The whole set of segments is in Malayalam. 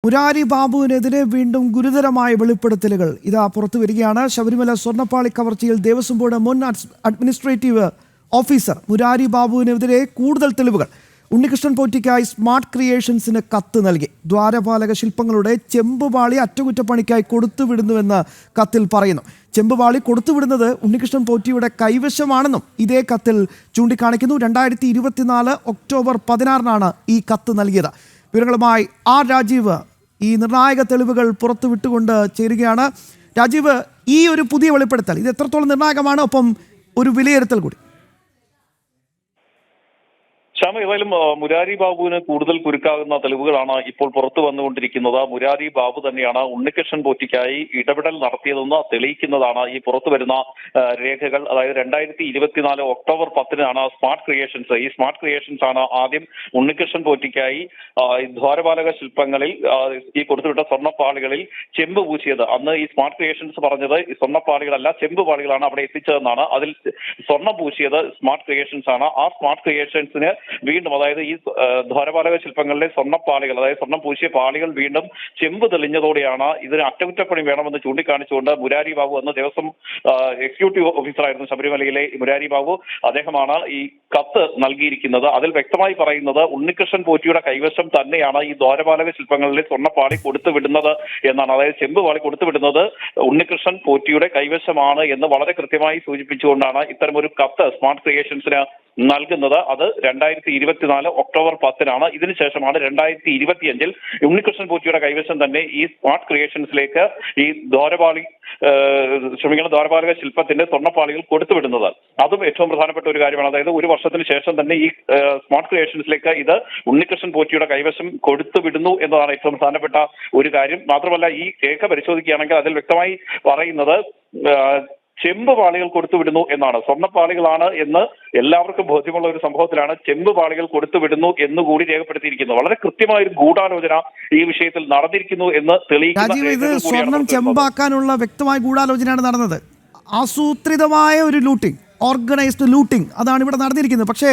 മുരാരി ബാബുവിനെതിരെ വീണ്ടും ഗുരുതരമായ വെളിപ്പെടുത്തലുകൾ ഇതാ പുറത്തു വരികയാണ്. ശബരിമല സ്വർണ്ണപ്പാളി കവർച്ചയിൽ ദേവസ്വം ബോർഡ് മുൻ അഡ്മിനിസ്ട്രേറ്റീവ് ഓഫീസർ മുരാരി ബാബുവിനെതിരെ കൂടുതൽ തെളിവുകൾ. ഉണ്ണികൃഷ്ണൻ പോറ്റിക്കായി സ്മാർട്ട് ക്രിയേഷൻസിന് കത്ത് നൽകി. ദ്വാരപാലക ശില്പങ്ങളുടെ ചെമ്പുപാളി അറ്റകുറ്റപ്പണിക്കായി കൊടുത്തുവിടുന്നുവെന്ന് കത്തിൽ പറയുന്നു. ചെമ്പുപാളി കൊടുത്തുവിടുന്നത് ഉണ്ണികൃഷ്ണൻ പോറ്റിയുടെ കൈവശമാണെന്നും ഇതേ കത്തിൽ ചൂണ്ടിക്കാണിക്കുന്നു. 2024 ഒക്ടോബർ 16 ഈ കത്ത് നൽകിയത്. വിവരങ്ങളുമായി ആർ രാജീവ് ഈ നിർണായക തെളിവുകൾ പുറത്തുവിട്ടുകൊണ്ട് ചേരുകയാണ്. രാജീവ്, ഈ ഒരു പുതിയ വെളിപ്പെടുത്തൽ ഇത് എത്രത്തോളം നിർണായകമാണ്, ഒപ്പം ഒരു വിലയിരുത്തൽ കൂടി? ശ്യാമ, ഏതായാലും മുരാരി ബാബുവിന് കൂടുതൽ കുരുക്കാകുന്ന തെളിവുകളാണ് ഇപ്പോൾ പുറത്തു വന്നുകൊണ്ടിരിക്കുന്നത്. മുരാരി ബാബു തന്നെയാണ് ഉണ്ണികൃഷ്ണൻ പോറ്റിക്കായി ഇടപെടൽ നടത്തിയതെന്ന് തെളിയിക്കുന്നതാണ് ഈ പുറത്തു വരുന്ന രേഖകൾ. അതായത് 2024 ഒക്ടോബർ 10 സ്മാർട്ട് ക്രിയേഷൻസ്, ഈ സ്മാർട്ട് ക്രിയേഷൻസ് ആണ് ആദ്യം ഉണ്ണികൃഷ്ണൻ പോറ്റിക്കായി ദ്വാരപാലക ശില്പങ്ങളിൽ ഈ കൊടുത്തുവിട്ട സ്വർണ്ണപ്പാളികളിൽ ചെമ്പ് പൂശിയത്. അന്ന് ഈ സ്മാർട്ട് ക്രിയേഷൻസ് പറഞ്ഞത് ഈ സ്വർണ്ണപ്പാളികളല്ല ചെമ്പ് പാളികളാണ് അവിടെ എത്തിച്ചതെന്നാണ്. അതിൽ സ്വർണ്ണം പൂശിയത് സ്മാർട്ട് ക്രിയേഷൻസ് ആണ്. ആ സ്മാർട്ട് ക്രിയേഷൻസിന് വീണ്ടും, അതായത് ഈ ദ്വാരപാലക ശില്പങ്ങളിലെ സ്വർണ്ണപ്പാളികൾ, അതായത് സ്വർണ്ണം പൂശിയ പാളികൾ വീണ്ടും ചെമ്പ് തെളിഞ്ഞതോടെയാണ് ഇതിന് അറ്റകുറ്റപ്പണി വേണമെന്ന് ചൂണ്ടിക്കാണിച്ചുകൊണ്ട് മുരാരി ബാബു എന്ന ദേവസ്വം എക്സിക്യൂട്ടീവ് ഓഫീസറായിരുന്നു ശബരിമലയിലെ മുരാരി ബാബു, അദ്ദേഹമാണ് ഈ കത്ത് നൽകിയിരിക്കുന്നത്. അതിൽ വ്യക്തമായി പറയുന്നത് ഉണ്ണികൃഷ്ണൻ പോറ്റിയുടെ കൈവശം തന്നെയാണ് ഈ ദ്വാരപാലക ശില്പങ്ങളിലെ സ്വർണ്ണപ്പാളി കൊടുത്തുവിടുന്നത് എന്നാണ്. അതായത് ചെമ്പ് പാളി കൊടുത്തുവിടുന്നത് ഉണ്ണികൃഷ്ണൻ പോറ്റിയുടെ കൈവശമാണ് എന്ന് വളരെ കൃത്യമായി സൂചിപ്പിച്ചുകൊണ്ടാണ് ഇത്തരമൊരു കത്ത് സ്മാർട്ട് ക്രിയേഷൻസിന് നൽകുന്നത്. അത് 2024 ഒക്ടോബർ 10 ഇതിനുശേഷമാണ് 2025 ഉണ്ണികൃഷ്ണൻ പോറ്റിയുടെ കൈവശം തന്നെ ഈ സ്മാർട്ട് ക്രിയേഷൻസിലേക്ക് ഈ ദ്വാരപാലക ശില്പത്തിന്റെ സ്വർണ്ണപ്പാളികൾ കൊടുത്തുവിടുന്നത്. അതും ഏറ്റവും പ്രധാനപ്പെട്ട ഒരു കാര്യമാണ്. അതായത് ഒരു വർഷത്തിന് ശേഷം തന്നെ ഈ സ്മാർട്ട് ക്രിയേഷൻസിലേക്ക് ഇത് ഉണ്ണികൃഷ്ണൻ പോറ്റിയുടെ കൈവശം കൊടുത്തുവിടുന്നു എന്നതാണ് ഏറ്റവും പ്രധാനപ്പെട്ട ഒരു കാര്യം. മാത്രമല്ല, ഈ രേഖ പരിശോധിക്കുകയാണെങ്കിൽ അതിൽ വ്യക്തമായി പറയുന്നത് ചെമ്പ് പാളികൾ കൊടുത്തുവിടുന്നു എന്നാണ്. സ്വർണ്ണപ്പാളികളാണ് എന്ന് എല്ലാവർക്കും ബോധ്യമുള്ള ഒരു സംഭവത്തിലാണ് ചെമ്പ് പാളികൾ കൊടുത്തുവിടുന്നു എന്നുകൂടി രേഖപ്പെടുത്തിയിരിക്കുന്നത്. വളരെ കൃത്യമായ ഒരു ഗൂഢാലോചന ഈ വിഷയത്തിൽ നടന്നിരിക്കുന്നു എന്ന് തെളിയിക്കുന്നു. സ്വർണം ചെമ്പാക്കാനുള്ള വ്യക്തമായ ഗൂഢാലോചനയാണ് നടന്നത്. ആസൂത്രിതമായ ഒരു ലൂട്ടിംഗ്, ഓർഗനൈസ്ഡ് ലൂട്ടിംഗ്, അതാണ് ഇവിടെ നടന്നിരിക്കുന്നത്. പക്ഷേ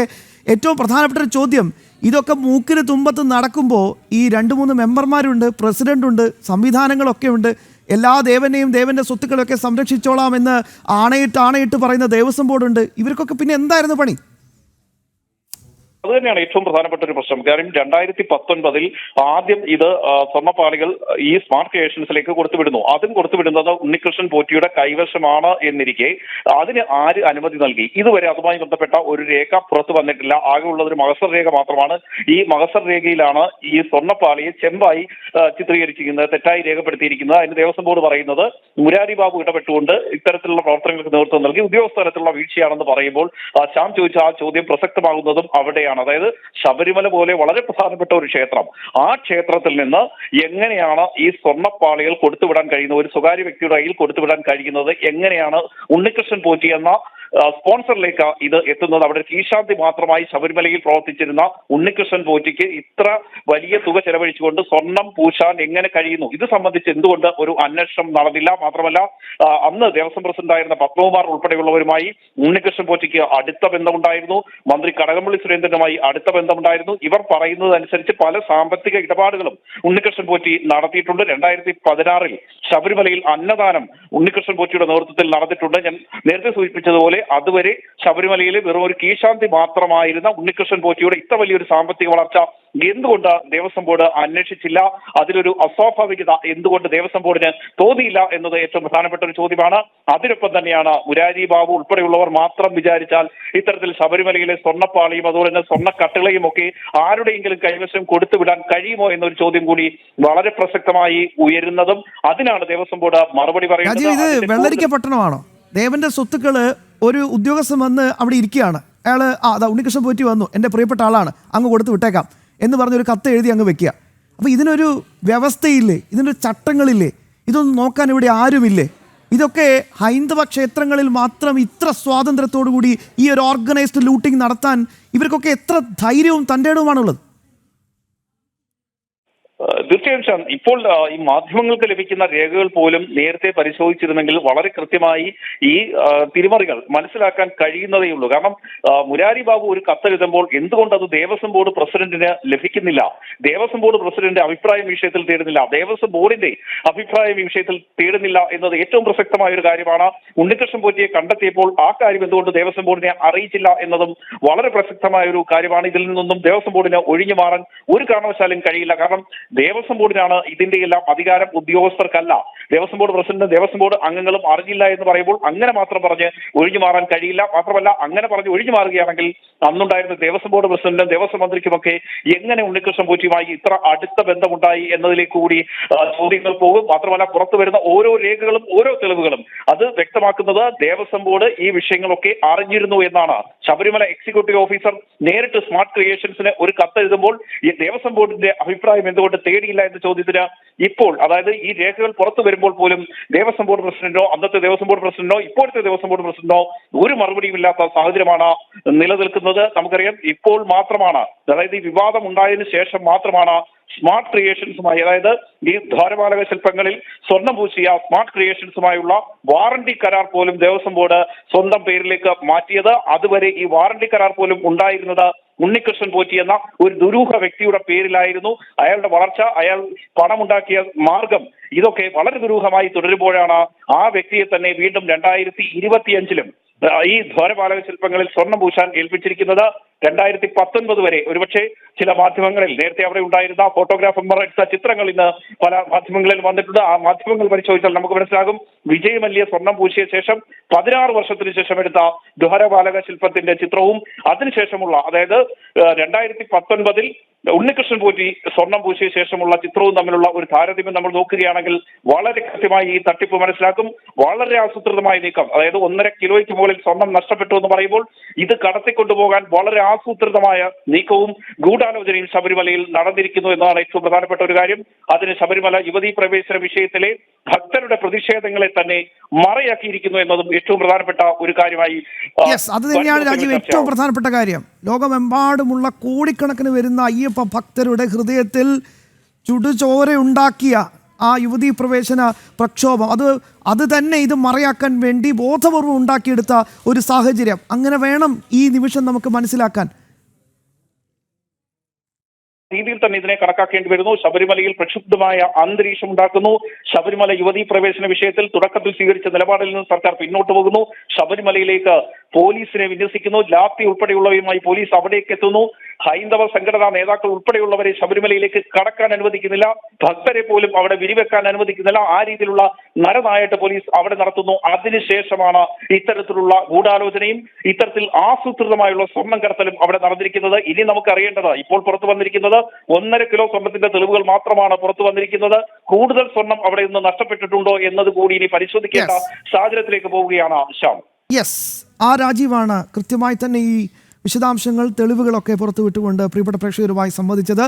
ഏറ്റവും പ്രധാനപ്പെട്ട ഒരു ചോദ്യം, ഇതൊക്കെ മൂക്കിന് തുമ്പത്ത് നടക്കുമ്പോൾ ഈ 2-3 മെമ്പർമാരുണ്ട്, പ്രസിഡന്റുണ്ട്, സംവിധാനങ്ങളൊക്കെ ഉണ്ട്, എല്ലാ ദേവനെയും ദേവന്റെ സ്വത്തുക്കളൊക്കെ സംരക്ഷിച്ചോളാം എന്ന് ആണയിട്ട് പറയുന്ന ദേവസ്വം ബോർഡുണ്ട്. ഇവർക്കൊക്കെ പിന്നെ എന്തായിരുന്നു പണി? അത് തന്നെയാണ് ഏറ്റവും പ്രധാനപ്പെട്ട ഒരു പ്രശ്നം. കാര്യം 2019 ആദ്യം ഇത് സ്വർണ്ണപ്പാളികൾ ഈ സ്മാർട്ട് ക്രിയേഷൻസിലേക്ക് കൊടുത്തുവിടുന്നു. അതും കൊടുത്തുവിടുന്നത് ഉണ്ണികൃഷ്ണൻ പോറ്റിയുടെ കൈവശമാണ് എന്നിരിക്കെ അതിന് ആര് അനുമതി നൽകി? ഇതുവരെ അതുമായി ബന്ധപ്പെട്ട ഒരു രേഖ പുറത്തു വന്നിട്ടില്ല. ആകെ ഉള്ളത് ഒരു മഹസർ രേഖ മാത്രമാണ്. ഈ മഹസർ രേഖയിലാണ് ഈ സ്വർണ്ണപ്പാളിയെ ചെമ്പായി ചിത്രീകരിച്ചിരിക്കുന്നത്, തെറ്റായി രേഖപ്പെടുത്തിയിരിക്കുന്നത്. അതിന് ദേവസ്വം ബോർഡ് പറയുന്നത് മുരാരി ബാബു ഇടപെട്ടുകൊണ്ട് ഇത്തരത്തിലുള്ള പ്രവർത്തനങ്ങൾക്ക് നേതൃത്വം നൽകി, ഉദ്യോഗസ്ഥ തലത്തിലുള്ള വീഴ്ചയാണെന്ന് പറയുമ്പോൾ ശ്യാം ചോദിച്ച ആ ചോദ്യം പ്രസക്തമാകുന്നതും അവിടെയാണ്. അതായത് ശബരിമല പോലെ വളരെ പ്രധാനപ്പെട്ട ഒരു ക്ഷേത്രം, ആ ക്ഷേത്രത്തിൽ നിന്ന് എങ്ങനെയാണ് ഈ സ്വർണ്ണപ്പാളികൾ കൊടുത്തുവിടാൻ കഴിയുന്നത്, ഒരു സ്വകാര്യ വ്യക്തിയുടെ കയ്യിൽ കൊടുത്തുവിടാൻ കഴിയുന്നത്? എങ്ങനെയാണ് ഉണ്ണികൃഷ്ണൻ പോറ്റി എന്ന സ്പോൺസറിലേക്ക് ഇത് എത്തുന്നത്? അവിടെ കീശാന്തി മാത്രമായി ശബരിമലയിൽ പ്രവർത്തിച്ചിരുന്ന ഉണ്ണികൃഷ്ണൻ പോറ്റിക്ക് ഇത്ര വലിയ തുക ചെലവഴിച്ചുകൊണ്ട് സ്വർണം പൂശാൻ എങ്ങനെ കഴിയുന്നു? ഇത് സംബന്ധിച്ച് എന്തുകൊണ്ട് ഒരു അന്വേഷണം നടന്നില്ല? മാത്രമല്ല, അന്ന് ദേവസ്വം പ്രസിഡന്റായിരുന്ന പത്മകുമാർ ഉൾപ്പെടെയുള്ളവരുമായി ഉണ്ണികൃഷ്ണൻ പോറ്റിക്ക് അടുത്ത ബന്ധമുണ്ടായിരുന്നു, മന്ത്രി കടകംപള്ളി സുരേന്ദ്രനുമായി അടുത്ത ബന്ധമുണ്ടായിരുന്നു. ഇവർ പറയുന്നതനുസരിച്ച് പല സാമ്പത്തിക ഇടപാടുകളും ഉണ്ണികൃഷ്ണൻ പോറ്റി നടത്തിയിട്ടുണ്ട്. 2016 ശബരിമലയിൽ അന്നദാനം ഉണ്ണികൃഷ്ണൻ പോറ്റിയുടെ നേതൃത്വത്തിൽ നടന്നിട്ടുണ്ട്. ഞാൻ നേരത്തെ സൂചിപ്പിച്ചതുപോലെ അതുവരെ ശബരിമലയിലെ വെറും ഒരു കീശാന്തി മാത്രമായിരുന്ന ഉണ്ണികൃഷ്ണൻ പോറ്റിയുടെ ഇത്ര വലിയൊരു സാമ്പത്തിക വളർച്ച എന്തുകൊണ്ട് ദേവസ്വം ബോർഡ് അന്വേഷിച്ചില്ല? അതിലൊരു അസ്വാഭാവികത എന്തുകൊണ്ട് ദേവസ്വം ബോർഡിന് തോന്നിയില്ല എന്നത് ഏറ്റവും പ്രധാനപ്പെട്ട ഒരു ചോദ്യമാണ്. അതിനൊപ്പം തന്നെയാണ് മുരാരി ബാബു ഉൾപ്പെടെയുള്ളവർ മാത്രം വിചാരിച്ചാൽ ഇത്തരത്തിൽ ശബരിമലയിലെ സ്വർണ്ണപ്പാളിയും അതുപോലെ തന്നെ സ്വർണ്ണക്കട്ടിളയും ഒക്കെ ആരുടെയെങ്കിലും കൈവശം കൊടുത്തുവിടാൻ കഴിയുമോ എന്നൊരു ചോദ്യം കൂടി വളരെ പ്രസക്തമായി ഉയരുന്നതും അതിനാണ് ദേവസ്വം ബോർഡ് മറുപടി പറയുന്നത്. ഇത് വെള്ളരിക്ക പട്ടണമാണോ? ദേവന്റെ സ്വത്തുക്കള് ഒരു ഉദ്യോഗസ്ഥൻ വന്ന് അവിടെ ഇരിക്കുകയാണ്, അയാൾ അതാ ഉണ്ണികൃഷ്ണൻ പോറ്റി വന്നു, എൻ്റെ പ്രിയപ്പെട്ട ആളാണ്, അങ്ങ് കൊടുത്ത് വിട്ടേക്കാം എന്ന് പറഞ്ഞൊരു കത്ത് എഴുതി അങ്ങ് വെക്കുക. അപ്പോൾ ഇതിനൊരു വ്യവസ്ഥയില്ലേ? ഇതിനൊരു ചട്ടങ്ങളില്ലേ? ഇതൊന്നും നോക്കാൻ ഇവിടെ ആരുമില്ലേ? ഇതൊക്കെ ഹൈന്ദവ ക്ഷേത്രങ്ങളിൽ മാത്രം ഇത്ര സ്വാതന്ത്ര്യത്തോടു കൂടി ഈ ഒരു ഓർഗനൈസ്ഡ് ലൂട്ടിംഗ് നടത്താൻ ഇവർക്കൊക്കെ എത്ര ധൈര്യവും തൻ്റെ ഇടവുമാണുള്ളത്? തീർച്ചയായും ഷാൻ, ഇപ്പോൾ ഈ മാധ്യമങ്ങൾക്ക് ലഭിക്കുന്ന രേഖകൾ പോലും നേരത്തെ പരിശോധിച്ചിരുന്നെങ്കിൽ വളരെ കൃത്യമായി ഈ തിരിമറികൾ മനസ്സിലാക്കാൻ കഴിയുന്നതേ ഉള്ളൂ. കാരണം മുരാരി ബാബു ഒരു കത്തെഴുതുമ്പോൾ എന്തുകൊണ്ട് അത് ദേവസ്വം ബോർഡ് പ്രസിഡന്റിന് ലഭിക്കുന്നില്ല, ദേവസ്വം ബോർഡ് പ്രസിഡന്റ് അഭിപ്രായം ഈ വിഷയത്തിൽ തേടുന്നില്ല, ദേവസ്വം ബോർഡിന്റെ അഭിപ്രായം ഈ വിഷയത്തിൽ തേടുന്നില്ല എന്നത് ഏറ്റവും പ്രസക്തമായ ഒരു കാര്യമാണ്. ഉണ്ണികൃഷ്ണൻ പോറ്റിയെ കണ്ടെത്തിയപ്പോൾ ആ കാര്യം എന്തുകൊണ്ട് ദേവസ്വം ബോർഡിനെ അറിയിച്ചില്ല എന്നതും വളരെ പ്രസക്തമായ ഒരു കാര്യമാണ്. ഇതിൽ നിന്നൊന്നും ദേവസ്വം ബോർഡിന് ഒഴിഞ്ഞു മാറാൻ ഒരു കാരണവശാലും കഴിയില്ല. കാരണം ദേവസ്വം ബോർഡിനാണ് ഇതിന്റെ എല്ലാം അധികാരം, ഉദ്യോഗസ്ഥർക്കല്ല. Devaswom board president Devaswom board അംഗങ്ങളും അറിഞ്ഞില്ല എന്ന് പറയുമ്പോൾ അങ്ങനെ മാത്രം പറഞ്ഞ് ഒഴിഞ്ഞു മാറാൻ കഴിയില്ല. മാത്രമല്ല, അങ്ങനെ പറഞ്ഞ് ഒഴിഞ്ഞു മാറുകയാണെങ്കിൽ അന്നുണ്ടായിരുന്ന ദേവസ്വം ബോർഡ് പ്രസിഡന്റും ദേവസ്വം മന്ത്രിക്കുമൊക്കെ എങ്ങനെ ഉണ്ണികൃഷ്ണൻ പോറ്റിയുമായി ഇത്ര അടുത്ത ബന്ധമുണ്ടായി എന്നതിലേക്ക് കൂടി ചോദ്യങ്ങൾ പോകും. മാത്രമല്ല, പുറത്തു വരുന്ന ഓരോ രേഖകളും ഓരോ തെളിവുകളും അത് വ്യക്തമാക്കുന്നത് ദേവസ്വം ബോർഡ് ഈ വിഷയങ്ങളൊക്കെ അറിഞ്ഞിരുന്നു എന്നാണ്. ശബരിമല എക്സിക്യൂട്ടീവ് ഓഫീസർ നേരിട്ട് സ്മാർട്ട് ക്രിയേഷൻസിന് ഒരു കത്തെഴുതുമ്പോൾ ഈ ദേവസ്വം ബോർഡിന്റെ അഭിപ്രായം എന്തുകൊണ്ട് തേടിയില്ല എന്ന ചോദ്യത്തിന് ഇപ്പോൾ, അതായത് ഈ രേഖകൾ പുറത്തു വരുമ്പോൾ പോലും ദേവസ്വം ബോർഡ് പ്രസിഡന്റോ അന്നത്തെ ദേവസ്വം ബോർഡ് പ്രസിഡന്റോ ഇപ്പോഴത്തെ ദേവസ്വം ബോർഡ് പ്രസിഡന്റോ ഒരു മറുപടിയും ഇല്ലാത്ത സാഹചര്യമാണ് നിലനിൽക്കുന്നത്. നമുക്കറിയാം, ഇപ്പോൾ മാത്രമാണ്, അതായത് ഈ വിവാദം ഉണ്ടായതിനു ശേഷം മാത്രമാണ് സ്മാർട്ട് ക്രിയേഷൻസുമായി, അതായത് ഈ ദ്വാരപാലക ശില്പങ്ങളിൽ സ്വർണം പൂശിയ സ്മാർട്ട് ക്രിയേഷൻസുമായുള്ള വാറണ്ടി കരാർ പോലും ദേവസ്വം ബോർഡ് സ്വന്തം പേരിലേക്ക് മാറ്റിയത്. അതുവരെ ഈ വാറണ്ടി കരാർ പോലും ഉണ്ടായിരുന്നത് ഉണ്ണികൃഷ്ണൻ പോറ്റി എന്ന ഒരു ദുരൂഹ വ്യക്തിയുടെ പേരിലായിരുന്നു. അയാളുടെ വളർച്ച, അയാൾ പണമുണ്ടാക്കിയ മാർഗം, ഇതൊക്കെ വളരെ ദുരൂഹമായി തുടരുമ്പോഴാണ് ആ വ്യക്തിയെ തന്നെ വീണ്ടും 2025 ഈ ദ്വാരപാലക ശില്പങ്ങളിൽ സ്വർണം പൂശാൻ ഏൽപ്പിച്ചിരിക്കുന്നത്. 2019 വരെ ഒരുപക്ഷെ ചില മാധ്യമങ്ങളിൽ നേരത്തെ അവിടെ ഉണ്ടായിരുന്ന ഫോട്ടോഗ്രാഫർമാർ എടുത്ത ചിത്രങ്ങൾ ഇന്ന് പല മാധ്യമങ്ങളിൽ വന്നിട്ടുണ്ട്. ആ മാധ്യമങ്ങൾ പരിശോധിച്ചാൽ നമുക്ക് മനസ്സിലാകും, വിജയ് മല്യ സ്വർണം പൂശിയ ശേഷം 16 വർഷത്തിന് ശേഷം എടുത്ത ദ്വാരപാലക ശില്പത്തിന്റെ ചിത്രവും അതിനുശേഷമുള്ള, അതായത് 2019 ഉണ്ണികൃഷ്ണൻ പോറ്റി സ്വർണം പൂശിയ ശേഷമുള്ള ചിത്രവും തമ്മിലുള്ള ഒരു താരതമ്യം നമ്മൾ നോക്കുകയാണെങ്കിൽ വളരെ കൃത്യമായി ഈ തട്ടിപ്പ് മനസ്സിലാക്കും. വളരെ ആസൂത്രിതമായ നീക്കം, അതായത് 1.5 കിലോയ്ക്ക് മുകളിൽ സ്വർണം നഷ്ടപ്പെട്ടു എന്ന് പറയുമ്പോൾ ഇത് കടത്തിക്കൊണ്ടുപോകാൻ വളരെ ആസൂത്രിതമായ നീക്കവും ഗൂഢാലോചനയും ശബരിമലയിൽ നടന്നിരിക്കുന്നു എന്നതാണ് ഏറ്റവും പ്രധാനപ്പെട്ട ഒരു കാര്യം. അതിന് ശബരിമല യുവതീ പ്രവേശന വിഷയത്തിലെ ഭക്തരുടെ പ്രതിഷേധങ്ങളെ തന്നെ മറയാക്കിയിരിക്കുന്നു എന്നതും ഏറ്റവും പ്രധാനപ്പെട്ട ഒരു കാര്യമായി. അത് തന്നെയാണ് രാജീവ് ഏറ്റവും പ്രധാനപ്പെട്ട കാര്യം. ലോകമെമ്പാടുമുള്ള കോടിക്കണക്കിന് വരുന്ന അയ്യപ്പ ഭക്തരുടെ ഹൃദയത്തിൽ ചുടുചോരയുണ്ടാക്കിയ ആ യുവതീ പ്രവേശന പ്രക്ഷോഭം, അത് തന്നെ ഇത് മറയാക്കാൻ വേണ്ടി ബോധപൂർവം ഉണ്ടാക്കിയെടുത്ത ഒരു സാഹചര്യം. അങ്ങനെ വേണം ഈ നിമിഷം നമുക്ക് മനസ്സിലാക്കാൻ. രീതിയിൽ തന്നെ ഇതിനെ കണക്കാക്കേണ്ടി വരുന്നു. ശബരിമലയിൽ പ്രക്ഷുബ്ധമായ അന്തരീക്ഷം ഉണ്ടാക്കുന്നു. ശബരിമല യുവതീ പ്രവേശന വിഷയത്തിൽ തുടക്കത്തിൽ സ്വീകരിച്ച നിലപാടിൽ നിന്ന് സർക്കാർ പിന്നോട്ട് പോകുന്നു. ശബരിമലയിലേക്ക് പോലീസിനെ വിന്യസിക്കുന്നു. ലാത്തി ഉൾപ്പെടെയുള്ളവയുമായി പോലീസ് അവിടേക്ക് എത്തുന്നു. ഹൈന്ദവ സംഘടനാ നേതാക്കൾ ഉൾപ്പെടെയുള്ളവരെ ശബരിമലയിലേക്ക് കടക്കാൻ അനുവദിക്കുന്നില്ല. ഭക്തരെ പോലും അവിടെ വിരിവെക്കാൻ അനുവദിക്കുന്നില്ല. ആ രീതിയിലുള്ള നരനായിട്ട് പോലീസ് അവിടെ നടത്തുന്നു. അതിനുശേഷമാണ് ഇത്തരത്തിലുള്ള ഗൂഢാലോചനയും ഇത്തരത്തിൽ ആസൂത്രിതമായുള്ള സ്വർണം കടത്തലും അവിടെ നടന്നിരിക്കുന്നത്. ഇനി നമുക്ക് അറിയേണ്ടത്, ഇപ്പോൾ പുറത്തു വന്നിരിക്കുന്നത് 1.5 കിലോ സ്വർണത്തിന്റെ തെളിവുകൾ മാത്രമാണ് പുറത്തു വന്നിരിക്കുന്നത്. കൂടുതൽ സ്വർണം അവിടെ നിന്ന് നഷ്ടപ്പെട്ടിട്ടുണ്ടോ എന്നത് കൂടി ഇനി പരിശോധിക്കേണ്ട സാഹചര്യത്തിലേക്ക് പോവുകയാണ് ശ്യാം. ആ രാജീവാണ് കൃത്യമായി തന്നെ ഈ വിശദാംശങ്ങൾ, തെളിവുകളൊക്കെ പുറത്തുവിട്ടുകൊണ്ട് പ്രിയപ്പെട്ട പ്രേക്ഷകരുമായി സംവദിച്ചത്.